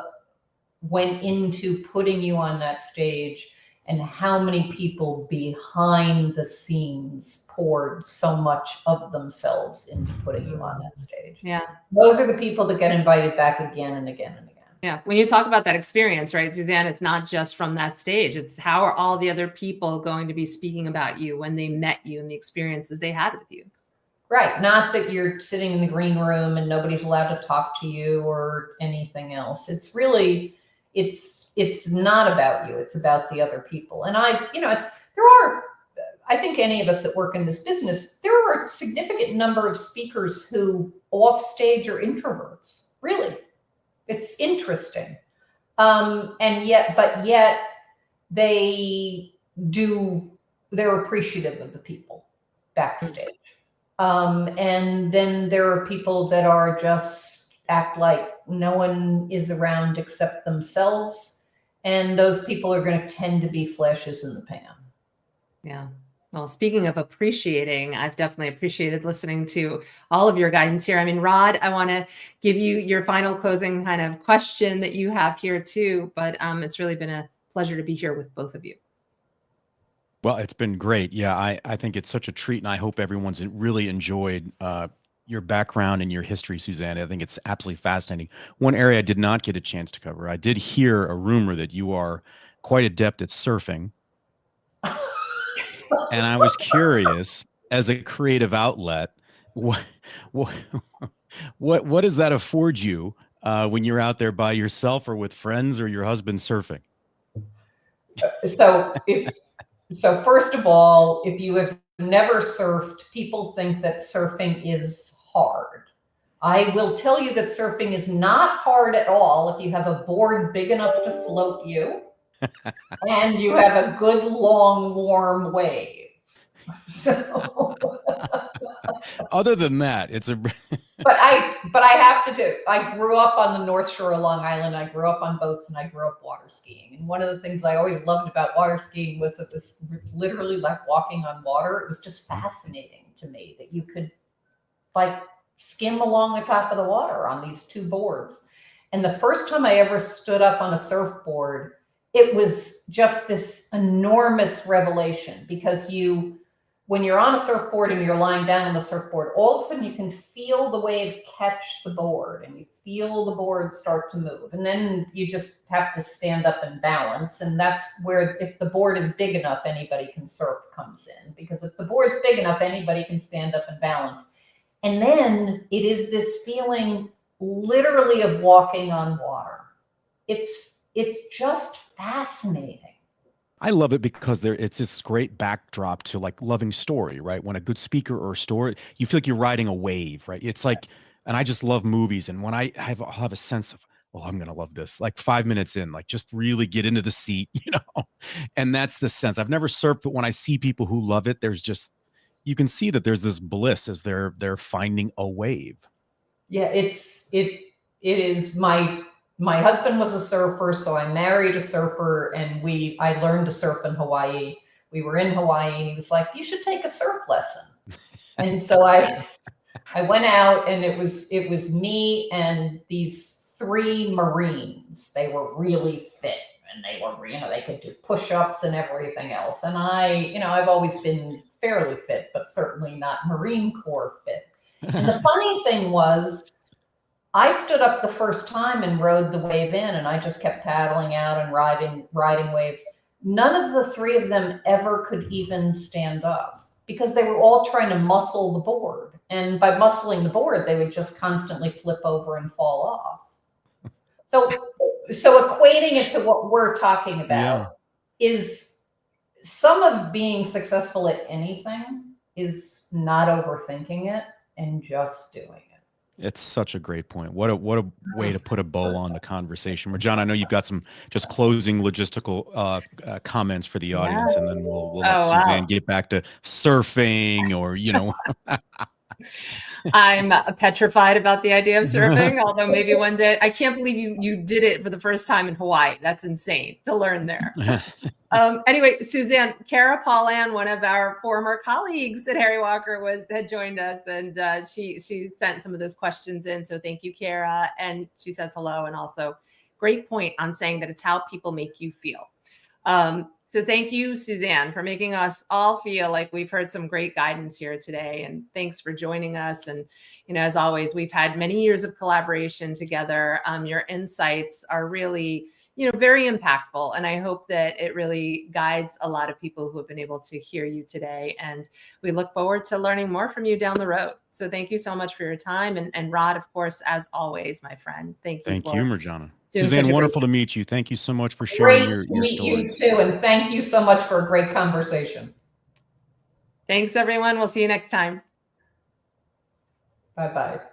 went into putting you on that stage and how many people behind the scenes poured so much of themselves into putting you on that stage. Yeah. Those are the people that get invited back again and again and again. Yeah. When you talk about that experience, right, Suzanne, it's not just from that stage. It's how are all the other people going to be speaking about you when they met you and the experiences they had with you. Right. Not that you're sitting in the green room and nobody's allowed to talk to you or anything else. It's really, it's not about you. It's about the other people. And I think any of us that work in this business, there are a significant number of speakers who off stage are introverts. Really. It's interesting. But yet they're appreciative of the people backstage. And then there are people that are just act like no one is around except themselves. And those people are going to tend to be flashes in the pan. Yeah. Well, speaking of appreciating, I've definitely appreciated listening to all of your guidance here. I mean, Rod, I want to give you your final closing kind of question that you have here too, but it's really been a pleasure to be here with both of you. Well, it's been great. Yeah, I think it's such a treat, and I hope everyone's really enjoyed your background and your history, Suzanne. I think it's absolutely fascinating. One area I did not get a chance to cover, I did hear a rumor that you are quite adept at surfing. And I was curious, as a creative outlet, what what does that afford you when you're out there by yourself or with friends or your husband surfing? So first of all, if you have never surfed, people think that surfing is hard. I will tell you that surfing is not hard at all if you have a board big enough to float you and you have a good, long, warm wave. So, Other than that, it's a but I have to do. I grew up on the North Shore of Long Island. I grew up on boats and I grew up water skiing. And one of the things I always loved about water skiing was it was literally like walking on water. It was just fascinating to me that you could like skim along the top of the water on these two boards. And the first time I ever stood up on a surfboard, it was just this enormous revelation because when you're on a surfboard and you're lying down on the surfboard, all of a sudden you can feel the wave catch the board and you feel the board start to move. And then you just have to stand up and balance. And that's where, if the board is big enough, anybody can surf comes in. Because if the board's big enough, anybody can stand up and balance. And then it is this feeling literally of walking on water. It's just fascinating. I love it because it's this great backdrop to like loving story, right? When a good speaker or story, you feel like you're riding a wave, right? It's like, and I just love movies. And when I'll have a sense of, oh, I'm going to love this, like 5 minutes in, like just really get into the seat, and that's the sense. I've never surfed, but when I see people who love it, you can see that there's this bliss as they're finding a wave. Yeah, it is. My husband was a surfer, so I married a surfer, and I learned to surf in Hawaii. We were in Hawaii, and he was like, "You should take a surf lesson." And so I went out, and it was me and these 3 Marines. They were really fit, and they were, they could do push-ups and everything else. And I've always been fairly fit, but certainly not Marine Corps fit. And the funny thing was, I stood up the first time and rode the wave in, and I just kept paddling out and riding waves. None of the 3 of them ever could even stand up because they were all trying to muscle the board. And by muscling the board, they would just constantly flip over and fall off. So equating it to what we're talking about is some of being successful at anything is not overthinking it and just doing it. It's such a great point. What a way to put a bow on the conversation. Marjana, I know you've got some just closing logistical comments for the Yeah. audience, and then we'll let Oh, Suzanne wow. get back to surfing, or I'm petrified about the idea of surfing, although maybe one day. I can't believe you did it for the first time in Hawaii. That's insane to learn there. Anyway, Suzanne, Kara Paulan, one of our former colleagues at Harry Walker, had joined us, and she sent some of those questions in. So thank you, Kara, and she says hello, and also great point on saying that it's how people make you feel. So thank you, Suzanne, for making us all feel like we've heard some great guidance here today. And thanks for joining us. And, as always, we've had many years of collaboration together. Your insights are really, very impactful. And I hope that it really guides a lot of people who have been able to hear you today. And we look forward to learning more from you down the road. So thank you so much for your time. And Rod, of course, as always, my friend, thank you. Thank you, Marjana. doing Suzanne, such a wonderful great to meet you. Thank you so much for sharing your meet stories. you too, and thank you so much for a great conversation. Thanks, everyone. We'll see you next time. Bye-bye.